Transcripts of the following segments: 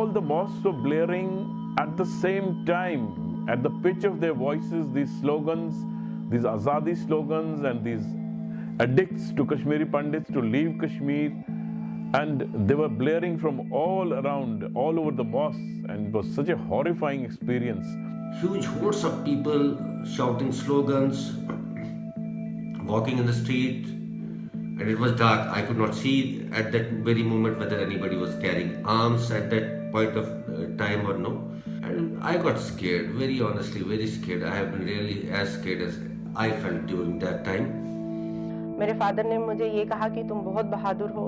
all the mosques were blaring at the same time, at the pitch of their voices, these slogans, these Azadi slogans and these edicts to Kashmiri Pandits to leave Kashmir. And they were blaring from all around, all over the mosques, and it was such a horrifying experience. Huge hordes of people shouting slogans, walking in the street, and it was dark. I could not see at that very moment whether anybody was carrying arms at that point of time or no. And I got scared, very honestly, very scared. I have been really as scared as I felt during that time. मेरे father ने मुझे ये कहा कि तुम बहुत बहादुर हो,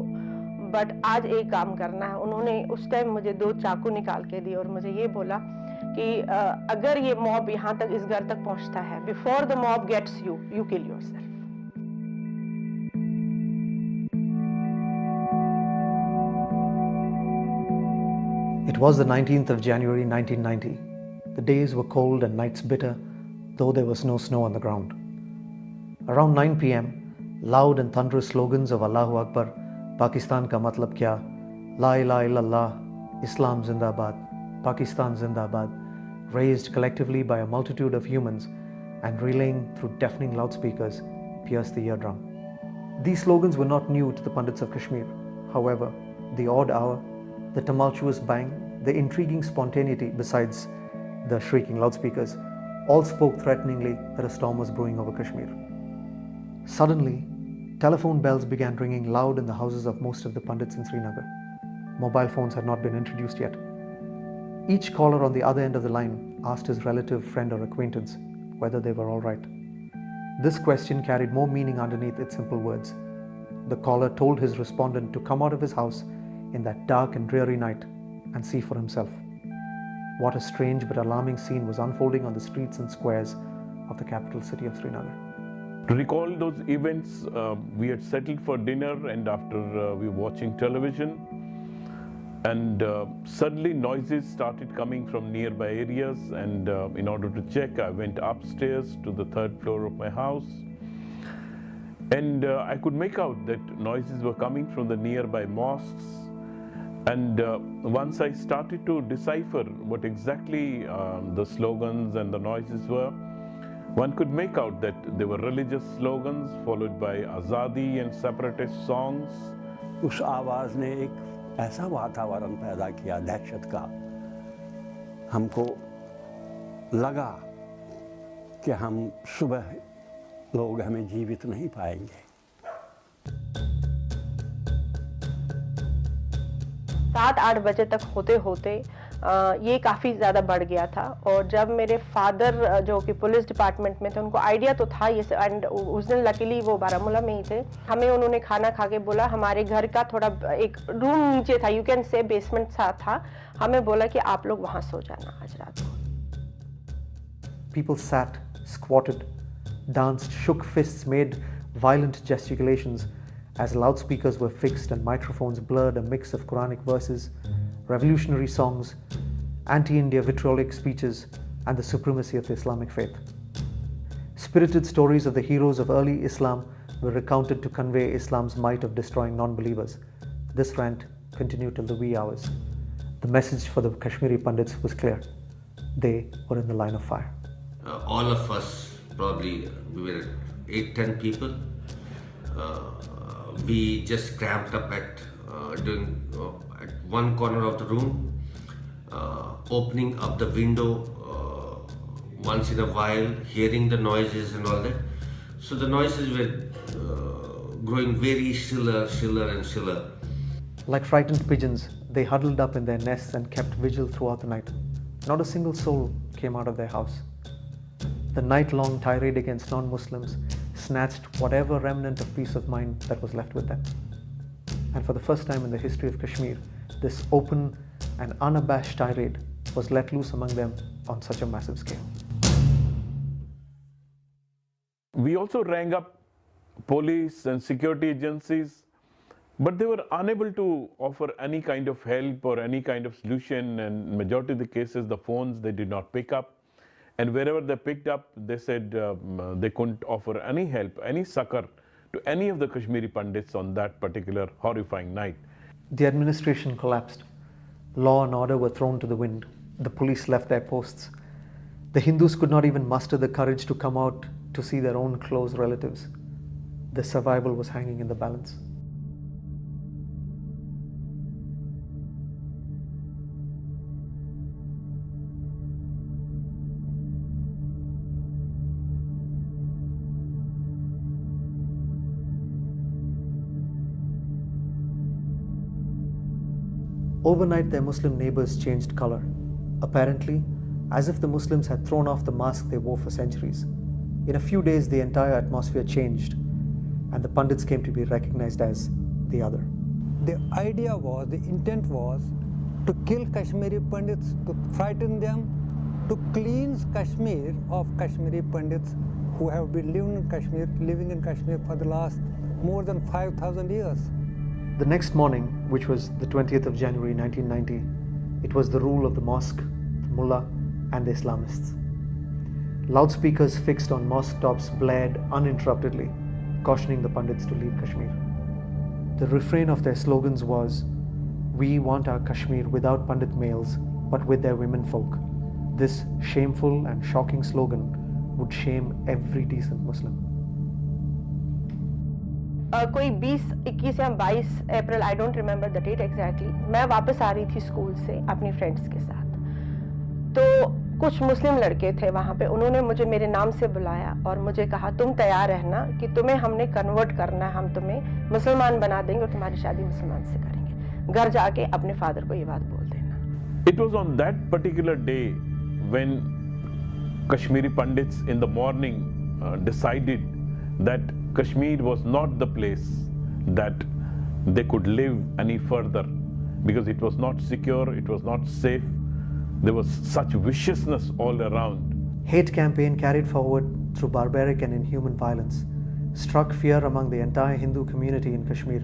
but आज एक काम करना है. उन्होंने उस टाइम मुझे 2 चाकू निकाल के दिए और मुझे ये बोला कि अगर ये मॉब यहाँ तक इस घर तक पहुँचता है, before the mob gets you, you kill yourself. It was the 19th of January 1990. The days were cold and nights bitter, though there was no snow on the ground. Around 9 p.m., loud and thunderous slogans of Allahu Akbar, Pakistan ka matlab kya, La ilaha illallah, Islam zindabad, Pakistan zindabad, raised collectively by a multitude of humans and relaying through deafening loudspeakers, pierced the eardrum. These slogans were not new to the Pandits of Kashmir. However, the odd hour, the tumultuous bang, the intriguing spontaneity besides the shrieking loudspeakers, all spoke threateningly that a storm was brewing over Kashmir. Suddenly, telephone bells began ringing loud in the houses of most of the Pandits in Srinagar. Mobile phones had not been introduced yet. Each caller on the other end of the line asked his relative, friend or acquaintance whether they were all right. This question carried more meaning underneath its simple words. The caller told his respondent to come out of his house in that dark and dreary night and see for himself. What a strange but alarming scene was unfolding on the streets and squares of the capital city of Srinagar. To recall those events, we had settled for dinner, and after we were watching television, and suddenly noises started coming from nearby areas, and in order to check, I went upstairs to the 3rd floor of my house, and I could make out that noises were coming from the nearby mosques. And once I started to decipher what exactly the slogans and the noises were, one could make out that they were religious slogans followed by Azadi and separatist songs. उस आवाज़ ने एक ऐसा वातावरण पैदा किया दहशत का, हमको लगा कि हम सुबह लोग हमें जीवित नहीं पाएंगे. 7-8 बजे तक होते होते ये काफ़ी ज़्यादा बढ़ गया था. और जब मेरे फादर जो कि पुलिस डिपार्टमेंट में थे, उनको आइडिया तो था ये, एंड उस दिन लकीली वो बारामूला में ही थे. हमें उन्होंने खाना खा के बोला, हमारे घर का थोड़ा एक रूम नीचे था, यू कैन से बेसमेंट सा था. हमें बोला कि आप लोग वहाँ सो जाना आज रात को. People sat, squatted, danced, shook fists, made violent gesticulations as loudspeakers were fixed and microphones blurred a mix of Quranic verses, revolutionary songs, anti-India vitriolic speeches, and the supremacy of the Islamic faith. Spirited stories of the heroes of early Islam were recounted to convey Islam's might of destroying non-believers. This rant continued till the wee hours. The message for the Kashmiri Pandits was clear. They were in the line of fire. All of us, probably we were 8-10 people. We just cramped up at one corner of the room, opening up the window once in a while, hearing the noises and all that. So the noises were growing very stiller and stiller. Like frightened pigeons, they huddled up in their nests and kept vigil throughout the night. Not a single soul came out of their house. The night-long tirade against non-Muslims snatched whatever remnant of peace of mind that was left with them. And for the first time in the history of Kashmir, this open and unabashed tirade was let loose among them on such a massive scale. We also rang up police and security agencies, but they were unable to offer any kind of help or any kind of solution, and in majority of the cases the phones they did not pick up. And wherever they picked up, they said they couldn't offer any help, any succor to any of the Kashmiri Pandits on that particular horrifying night. The administration collapsed. Law and order were thrown to the wind. The police left their posts. The Hindus could not even muster the courage to come out to see their own close relatives. Their survival was hanging in the balance. Overnight, their Muslim neighbors changed color, apparently as if the Muslims had thrown off the mask they wore for centuries. In a few days, the entire atmosphere changed, and the Pandits came to be recognized as the other. The idea was, the intent was to kill Kashmiri Pandits, to frighten them, to cleanse Kashmir of Kashmiri Pandits who have been living in Kashmir for the last more than 5,000 years. The next morning, which was the 20th of January 1990, it was the rule of the mosque, the mullah, and the Islamists. Loudspeakers fixed on mosque tops blared uninterruptedly, cautioning the Pandits to leave Kashmir. The refrain of their slogans was, "We want our Kashmir without Pandit males, but with their women folk." This shameful and shocking slogan would shame every decent Muslim. कोई 20-21 या 22 अप्रैल, I don't remember the date exactly, मैं वापस आ रही थी school से अपनी friends के साथ। तो कुछ मुस्लिम लड़के थे वहाँ पे, उन्होंने मुझे मेरे नाम से बुलाया और मुझे कहा तुम तैयार रहना कि तुम्हें हमने कन्वर्ट करना है, हम तुम्हें मुसलमान बना देंगे और तुम्हारी शादी मुसलमान से करेंगे। घर जाके अपने फादर को ये बात बोल देना। It was on that particular day when Kashmiri Pandits in the morning decided that Kashmir was not the place that they could live any further, because it was not secure, it was not safe. There was such viciousness all around. Hate campaign carried forward through barbaric and inhuman violence struck fear among the entire Hindu community in Kashmir,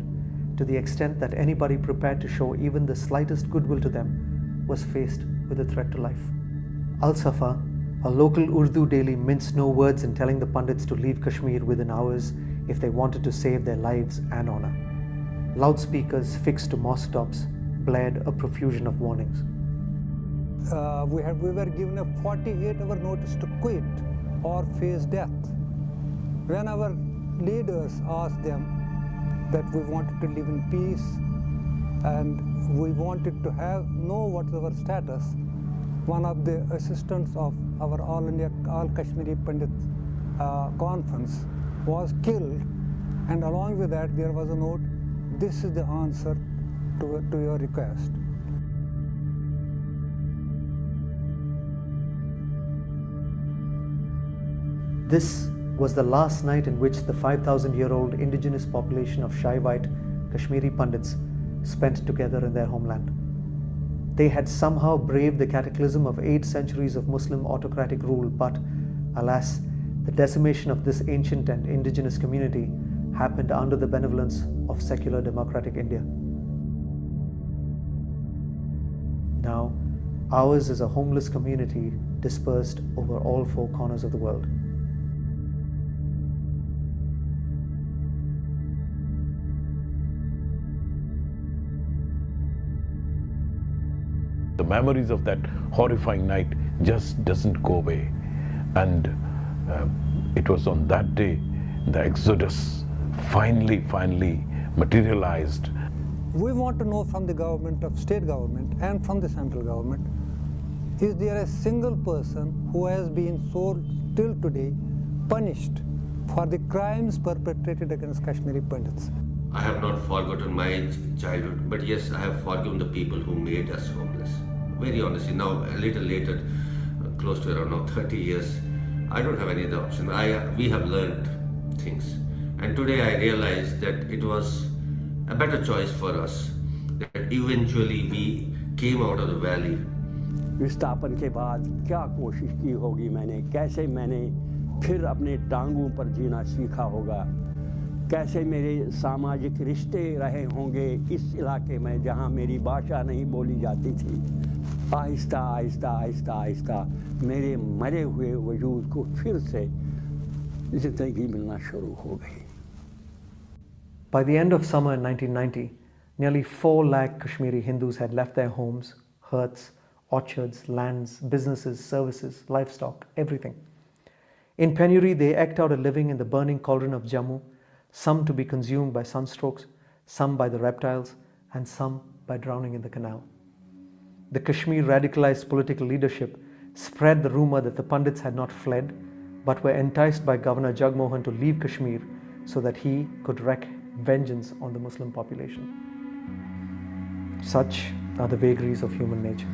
to the extent that anybody prepared to show even the slightest goodwill to them was faced with a threat to life. Al-Safa, a local Urdu daily, minced no words in telling the Pandits to leave Kashmir within hours if they wanted to save their lives and honor. Loudspeakers fixed to mosque tops blared a profusion of warnings. We were given a 48-hour notice to quit or face death. When our leaders asked them that we wanted to live in peace and we wanted to know what our status, one of the assistants of our All Kashmiri Pandit conference was killed, and along with that there was a note, "This is the answer to your request." This was the last night in which the 5,000-year-old indigenous population of Shaivite Kashmiri Pandits spent together in their homeland. They had somehow braved the cataclysm of 8 centuries of Muslim autocratic rule, but alas, the decimation of this ancient and indigenous community happened under the benevolence of secular democratic India. Now, ours is a homeless community dispersed over all 4 corners of the world. The memories of that horrifying night just doesn't go away. And it was on that day the exodus finally materialized. We want to know from the government, of state government and from the central government, is there a single person who has been so till today punished for the crimes perpetrated against Kashmiri Pandits? I have not forgotten my childhood, but yes, I have forgiven the people who made us homeless. Very honestly, now a little later, close to around now 30 years, I don't have any other option. We have learned things. And today I realize that it was a better choice for us, that eventually we came out of the valley. विस्थापन के बाद क्या कोशिश की होगी मैंने, कैसे मैंने फिर अपने टांगों पर जीना सीखा होगा, कैसे मेरे सामाजिक रिश्ते रहे होंगे इस इलाके में जहां मेरी भाषा नहीं बोली जाती थी। आहिस्ता आहिस्ता आहिस्ता आहिस्ता मेरे मरे हुए वजूद को फिर से ज़िंदगी मिलना शुरू हो गई। By the end of summer in 1990, Nearly 4 lakh Kashmiri Hindus had left their homes, huts, orchards, lands, businesses, services, livestock, everything. In penury, they eked out a living in the burning cauldron of Jammu, some to be consumed by sunstrokes, some by the reptiles, and some by drowning in the canal. The Kashmir radicalized political leadership spread the rumor that the Pandits had not fled, but were enticed by Governor Jagmohan to leave Kashmir so that he could wreak vengeance on the Muslim population. Such are the vagaries of human nature.